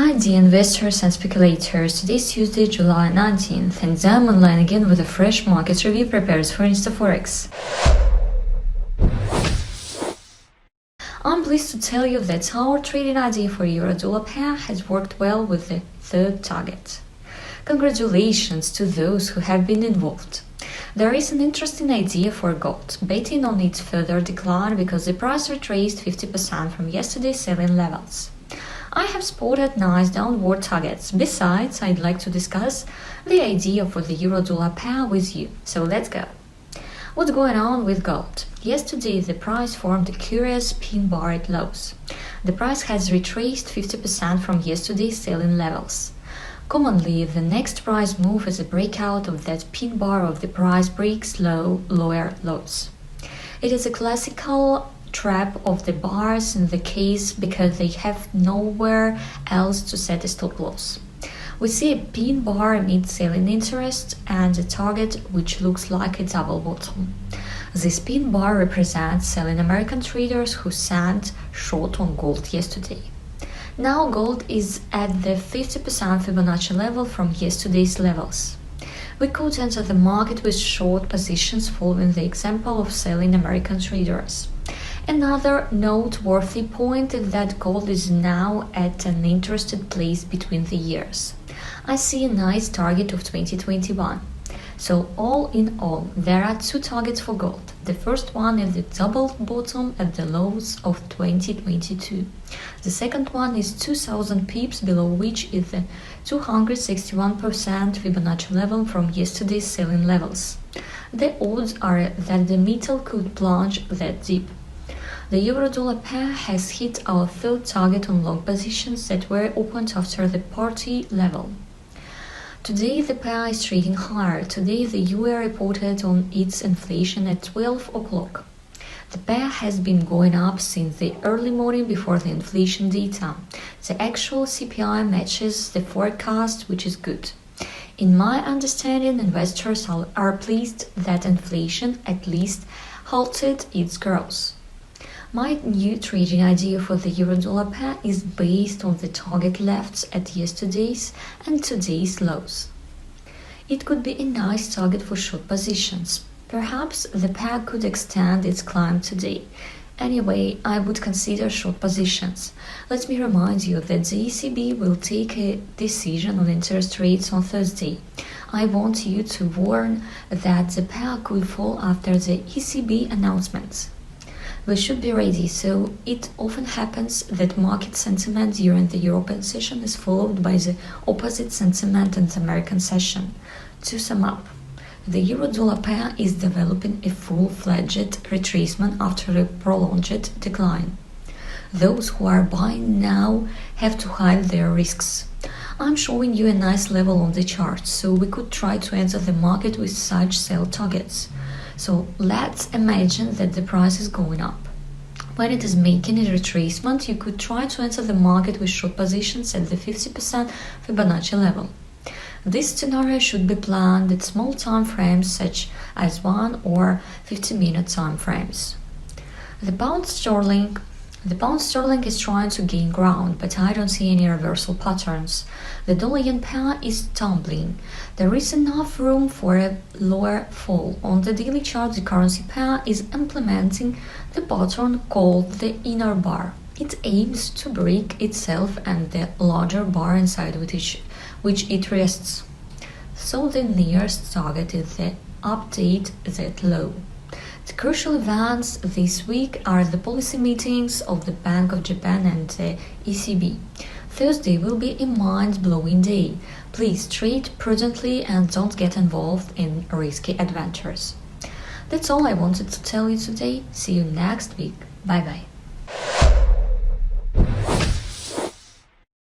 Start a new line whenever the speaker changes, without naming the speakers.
Hi dear investors and speculators, today is Tuesday, July 19th, and I'm online again with a fresh market review prepared for InstaForex. I'm pleased to tell you that our trading idea for euro-dollar pair has worked well with the third target. Congratulations to those who have been involved. There is an interesting idea for gold, betting on its further decline because the price retraced 50% from yesterday's selling levels. I have spotted nice downward targets. Besides, I'd like to discuss the idea for the euro-dollar pair with you. So let's go. What's going on with gold? Yesterday, the price formed a curious pin bar at lows. The price has retraced 50% from yesterday's selling levels. Commonly, the next price move is a breakout of that pin bar of the price breaks lower lows. It is a classical trap of the bars in the case because they have nowhere else to set a stop loss. We see a pin bar amid selling interest and a target which looks like a double bottom. This pin bar represents selling American traders who sent short on gold yesterday. Now gold is at the 50% Fibonacci level from yesterday's levels. We could enter the market with short positions following the example of selling American traders. Another noteworthy point is that gold is now at an interesting place between the years. I see a nice target of 2021. So all in all, there are two targets for gold. The first one is the double bottom at the lows of 2022. The second one is 2000 pips below which is the 261% Fibonacci level from yesterday's selling levels. The odds are that the metal could plunge that deep. The euro-dollar pair has hit our third target on long positions that were opened after the party level. Today the pair is trading higher. Today the USD reported on its inflation at 12 o'clock. The pair has been going up since the early morning before the inflation data. The actual CPI matches the forecast, which is good. In my understanding, investors are pleased that inflation at least halted its growth. My new trading idea for the euro-dollar pair is based on the target left at yesterday's and today's lows. It could be a nice target for short positions. Perhaps the pair could extend its climb today. Anyway, I would consider short positions. Let me remind you that the ECB will take a decision on interest rates on Thursday. I want you to warn that the pair could fall after the ECB announcements. We should be ready, so it often happens that market sentiment during the European session is followed by the opposite sentiment in the American session. To sum up, the euro-dollar pair is developing a full-fledged retracement after a prolonged decline. Those who are buying now have to hide their risks. I'm showing you a nice level on the chart, so we could try to enter the market with such sell targets. So let's imagine that the price is going up. When it is making a retracement, you could try to enter the market with short positions at the 50% Fibonacci level. This scenario should be planned at small time frames such as 1 or 50-minute time frames. The pound sterling is trying to gain ground, but I don't see any reversal patterns. The dollar-yen pair is tumbling. There is enough room for a lower fall. On the daily chart, the currency pair is implementing the pattern called the inner bar. It aims to break itself and the larger bar inside which it rests. So the nearest target is the update that low. The crucial events this week are the policy meetings of the Bank of Japan and the ECB. Thursday will be a mind-blowing day. Please trade prudently and don't get involved in risky adventures. That's all I wanted to tell you today. See you next week. Bye-bye.